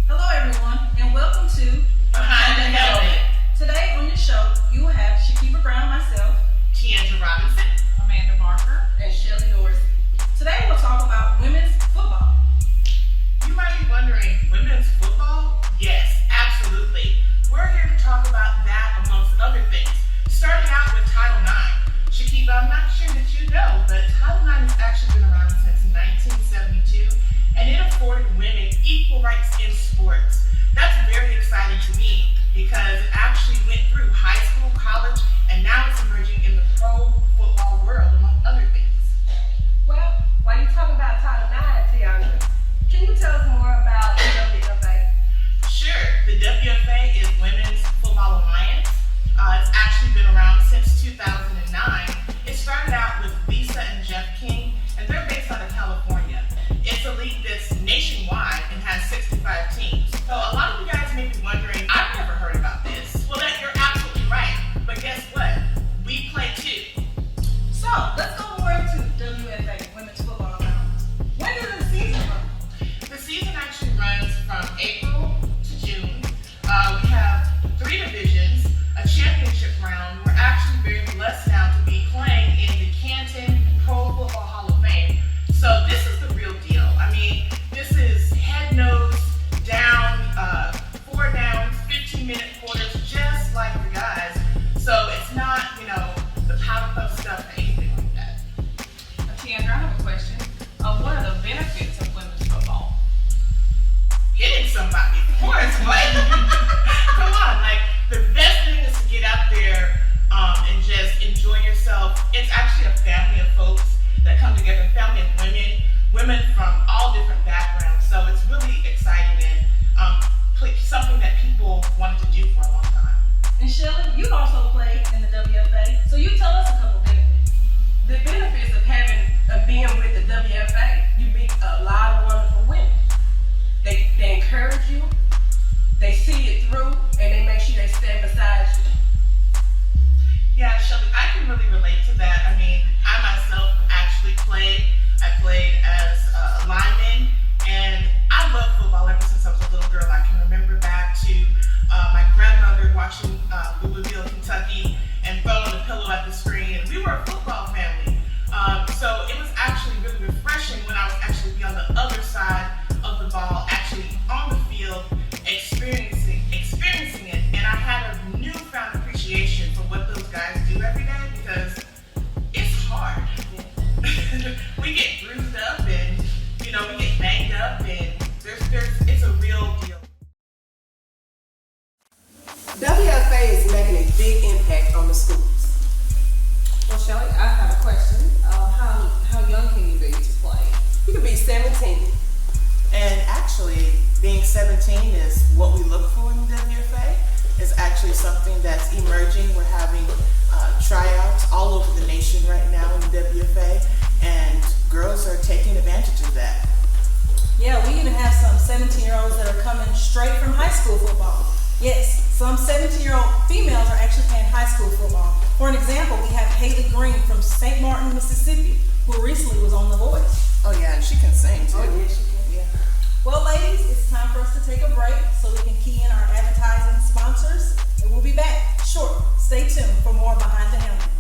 Hello everyone, and welcome to Behind the Helmet. Today on the show, you will have Shakiba Brown, myself, Keandra Robinson, Amanda Barker, and Shelly Dorsey. Today we'll talk about women's football. You might be wondering, women's football? Yes, absolutely. We're here to talk about that amongst other things. Starting out with Title IX. Shakiba, I'm not sure that you know, but Title IX has actually been around since 1972, and it afforded women equal rights in sports. That's very exciting to me because it actually went through high school, college, and now it's emerging in the pro football world, among other things. Well, while you talk about Title IX, Tiandra, can you tell us more about the WFA? Sure. The WFA is Women's Football Alliance. It's actually been around since 2009. It started out with Lisa and Jeff King, and they're based out of California. It's a league that's nationwide and has 65 teams. So a lot of you guys may be wondering, I've never heard about this. Well, you're absolutely right. But guess what? We play too. So, let's go more into WFA, Women's Football Alliance. When does the season run? The season actually runs from April to June. We have 3 divisions, a championship round. We're actually very blessed now to be playing in the Canton Pro Football Hall of Fame. So this is the real deal. I mean, this is head, nose, down, 4 downs, 15-minute quarters, just like the guys. So it's not, the powder puff stuff or anything like that. Tiandra, I have a question. What are the benefits of women's football? Hitting somebody, of course, but come on, the best thing is to get out there and just enjoy yourself. It's actually a family of folks that come together, a family of women from all different backgrounds. So it's really exciting and something that people wanted to do for a long time. And Shelly, you also played in the WFA, so you tell us a couple benefits. The benefits of being with the WFA, you meet a lot of wonderful women. They encourage you, they see it through, and they make sure they stand beside you. Yeah, Shelby, I can really relate to that. I mean, I myself actually played. I played as a lineman, and I love football ever since I was a little girl. I can remember back to my grandmother watching Vwurld, Kentucky, and throwing the pillow at the screen. And we were a football family. So it was actually really refreshing when I was actually on the other side of the ball, actually on the field, experiencing it. And I had a newfound appreciation for what those guys do every day because it's hard. We get bruised up and, we get banged up and it's a real deal. WFA is making a big impact on the schools. Well, Shelly, I have a question. How young can you be to play? You can be 17. And actually, being 17 is what we look for in the WFA. Is actually something that's emerging. We're having tryouts all over the nation right now in the WFA, and girls are taking advantage of that. Yeah, we even have some 17-year-olds that are coming straight from high school football. Yes, some 17-year-old females are actually playing high school football. For an example, we have Haley Green from St. Martin, Mississippi, who recently was on The Voice. Oh yeah, and she can sing too. Oh, yeah, she can. Yeah. Well, ladies, it's time for us to take a break so we can key in our advertising sponsors, and we'll be back shortly. Stay tuned for more Behind the Helmet.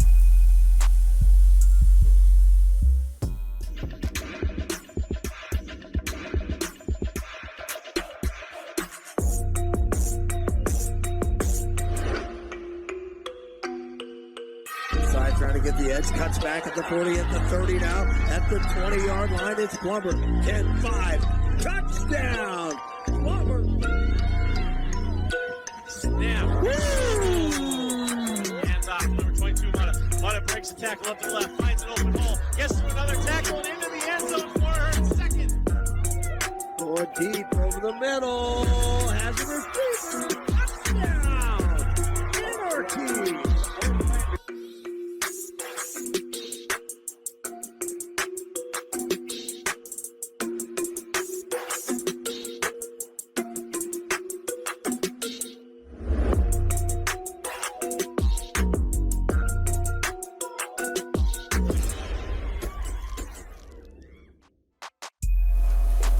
Side trying to get the edge, cuts back at the 40, at the 30 now, at the 20-yard line, it's Plumber, 10-5, touchdown, Plumber. Snap. Hands off, number 22, Mata breaks the tackle up the left, finds an open hole, gets to another tackle and into the end zone for her second. More deep over the middle, has a receiver, touchdown, Ortiz.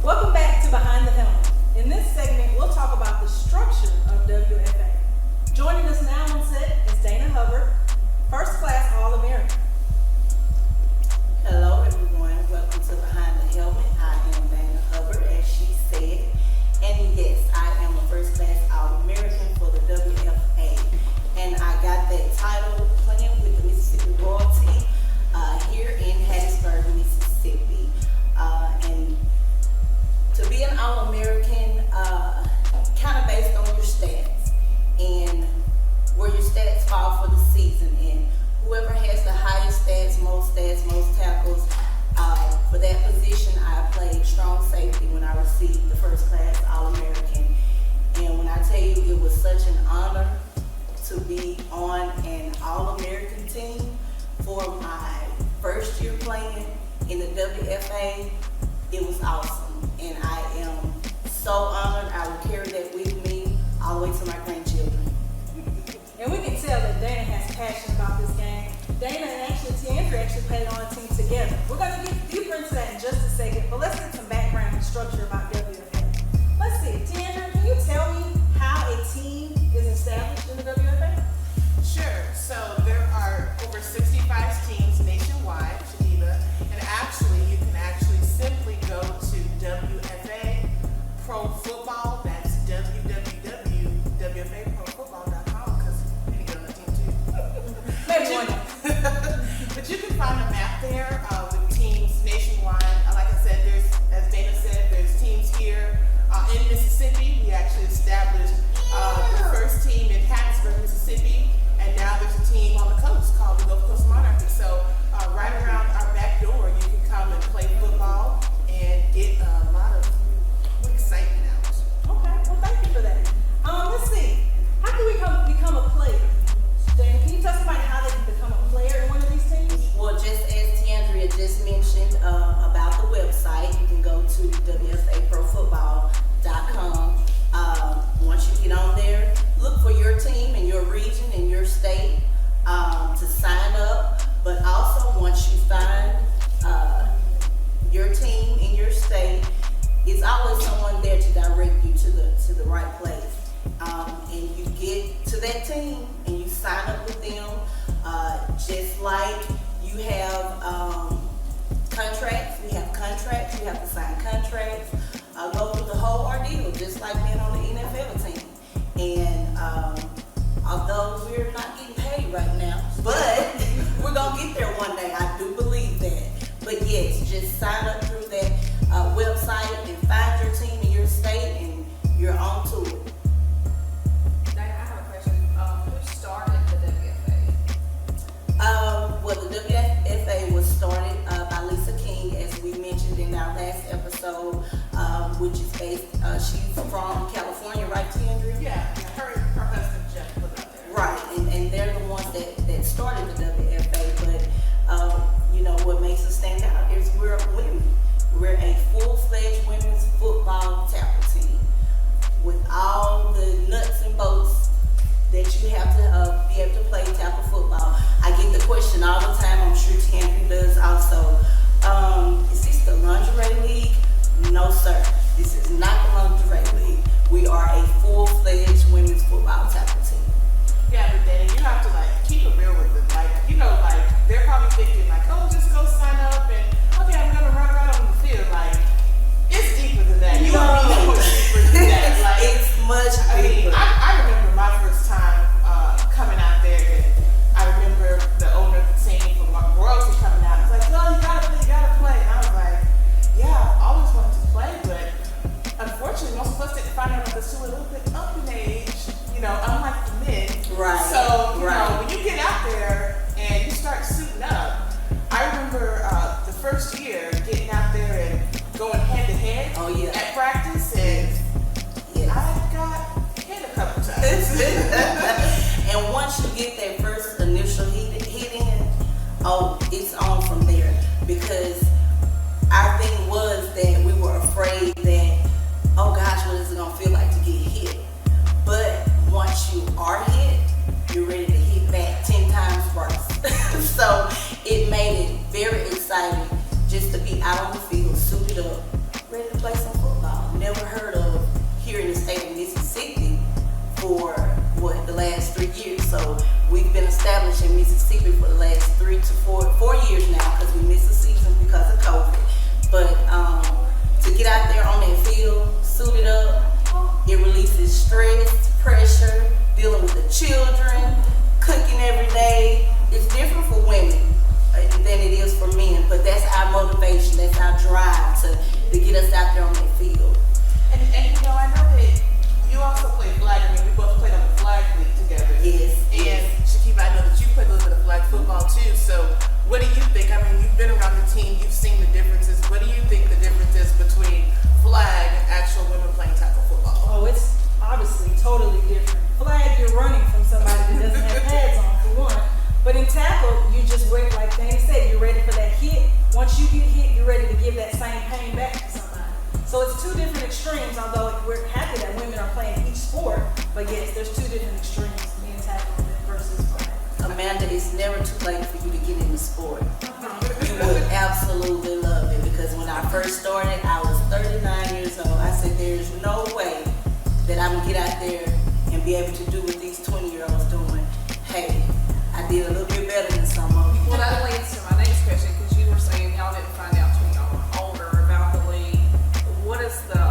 Welcome back to Behind the Helmet. In this segment, we'll All-American kind of based on your stats and where your stats fall for the season. And whoever has the highest stats, most tackles, for that position, I played strong safety when I received the first class All-American. And when I tell you it was such an honor to be on an All-American team for my first year playing in the WFA, it was awesome. And I am so honored. I will carry that with me all the way to my grandchildren. And we can tell that Dana has passion about this game. Dana and Tiandra actually played on a team together. We're going to get deeper into that in just a second, but let's get some background and structure about WFA. Let's see, Tiandra, can you tell me how a team is established in the WFA? Sure. So there are over 65 teams nationwide, Geneva, and actually you can simply go to WFA Pro Football. That's www.wfaprofootball.com because you can get on the team too. Maybe one. But you can find a map there with teams nationwide. Like I said, as Dana said, there's teams here in Mississippi. We actually established the first team in Hattiesburg, Mississippi, and now there's a team on the coast called the Gulf Coast Monarchy. So right around our back door, you can come and play football and get a lot of excitement out. Okay, well thank you for that. Let's see, how can we become a player? Dana, can you tell somebody how they can become a player in one of these teams? Well, just as Tiandria just mentioned about the website, you can go to wfaprofootball.com. Once you get on there, look for your team in your region, in your state, to sign up. But also, once you find your team in your state, it's always someone there to direct you to the right place. And you get to that team and you sign up with them, just like you have contracts. We have contracts. You have to sign contracts. Go through the whole ordeal, just like being on the NFL team. And although we're not getting paid right now, but we're gonna get there one day. I do believe that. But yes, just sign up through that website and find your team in your state, and you're on to it. Dana, I have a question. Who started the WFA? Well, the WFA was started by Lisa King, as we mentioned in our last episode, which is based, she's from California, right, Tiandria? Yeah, her husband Jeff put it out there. Right, and they're the ones that started the WFA, but what makes us stand out is we're women. We're a full-fledged women's football tackle team with all the nuts and bolts that you have to be able to play tackle football. I get the question all the time, I'm sure Tiandria does also, is this the lingerie league? No, sir. This is not the lingerie league. We are a full-fledged women's football tackle team. Yeah, but then you have to keep it real with them. They're probably thinking oh, just go sign up and okay, I'm gonna run around on the field. It's deeper than that. You don't need to go deeper than that. It's much deeper. I remember my first time coming out there, and I remember the owner of the team from Vwurld coming out. It's like, no, you gotta play. And I was like, yeah, I always wanted to play, but unfortunately, most of us didn't find out until we're a little bit up in age. Unlike the men. Right. So, right. When you get out there and you start suiting up, I remember the first year getting out there and going head to head at practice, and I got hit a couple times. And once you get that first initial hitting, it's on from there. Because our thing was that we were afraid that, oh gosh, what is it gonna feel like to get hit? But once you are hit, you're ready to hit back 10 times worse. So it made it very exciting just to be out on the field, suited up, ready to play some football. Never heard of here in the state of Mississippi for the last 3 years. So we've been established in Mississippi for the last 3 to 4 years now, because we missed a season because of COVID. But to get out there on that field, suited up, it releases stress, pressure, dealing with the children, cooking every day. It's different for women than it is for men, but that's our motivation, that's our drive to get us out there on that field. But yes, there's two different extremes, being tackled versus flag. Amanda, it's never too late for you to get in the sport. You would absolutely love it because when I first started, I was 39 years old. I said, there's no way that I'm gonna get out there and be able to do what these 20-year-olds doing. Hey, I did a little bit better than some of them. Well, that leads to my next question, because you were saying y'all didn't find out till y'all were older about the league. What is the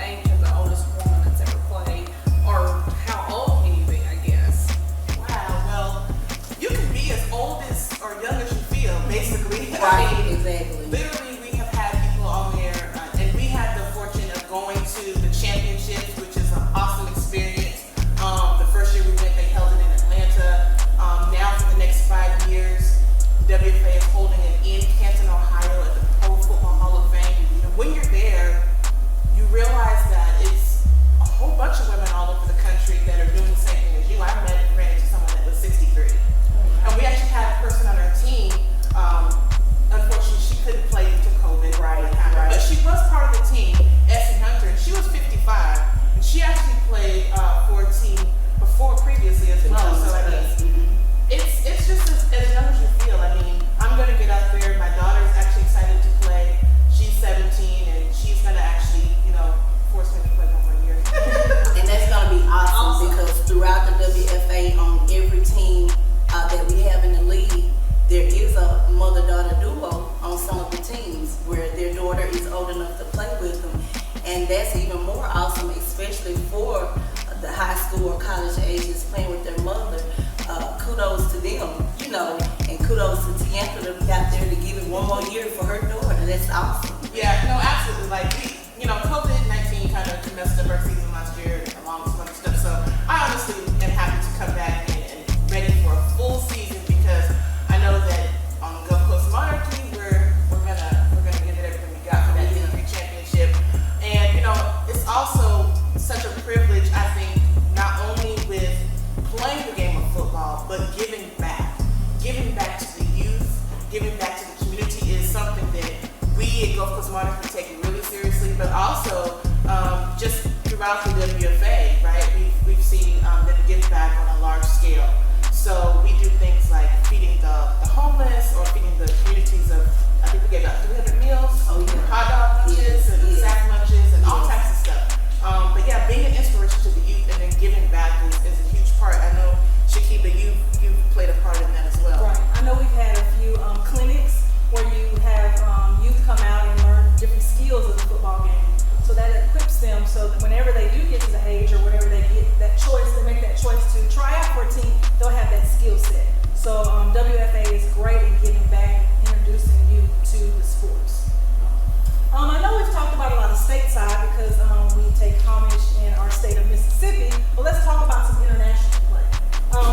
age of the oldest woman that's ever played, or how old can you be, I guess? Wow, well, you can be as old as or young as you feel, basically. Right, I mean, exactly. literally, we have had people on there, and we had the fortune of going to the championships, which is an awesome experience. The first year we went, they held it in Atlanta. Now for the next 5 years, WFA is holding it in Canton, Ohio at the Pro Football Hall of Fame. And when you're there, you realize that it's a whole bunch of women all over the country that are doing the same thing as you. I ran into someone that was 63. And we actually had a person on our team, unfortunately she couldn't play due to COVID. Right. But she was part of the team, Essie Hunter, and she was 55. And she actually played for a team before previously as well. So I mean, it's just as young as you feel. I mean, I'm gonna get out there. My daughter's actually excited to play. She's 17 and she's gonna actually, force me to play one more year. And that's going to be awesome because throughout the WFA, on every team that we have in the league, there is a mother-daughter duo on some of the teams where their daughter is old enough to play with them. And that's even more awesome, especially for the high school or college ages playing with their mother. Kudos to them, and kudos to Tianka to be out there to give it one more year for her daughter. That's awesome. Yeah, no, absolutely. Like, COVID-19 kind of messed up our season last year along with some other stuff. So I honestly am happy to come back and ready for a full season because I know that on the Gulf Coast Monarchy, we're gonna give it everything we got for that D3 championship. And it's also such a privilege, I think, not only with playing the game of football, but giving back to the youth, giving back to the community is something that we at Gulf Coast Monarchy take it really seriously, but also just throughout the WFA, right? We've seen them give back on a large scale. So we do things like feeding the homeless or feeding the communities of, I think we gave out 300 meals, hot dog lunches and sack lunches and all types of stuff. But yeah, being an inspiration to the youth and then giving back is a huge part. I know, Shakiba, you've played a part in that as well. Right. I know we've had a few clinics where you have youth come out and learn different skills of the football game. So that equips them so that whenever they do get to the age or whenever they get that choice, they make that choice to try out for a team, they'll have that skill set. So WFA is great in giving back and introducing you to the sports. I know we've talked about a lot of stateside because we take homage in our state of Mississippi, but let's talk about some international play.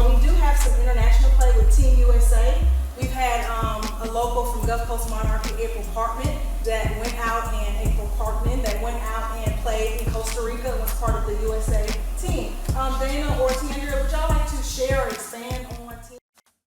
We do have some international play with Team USA. We've had a local from Gulf Coast Monarchy, April Parkman, that went out and played in Costa Rica and was part of the USA team. Dana or Tiandra, would y'all like to share or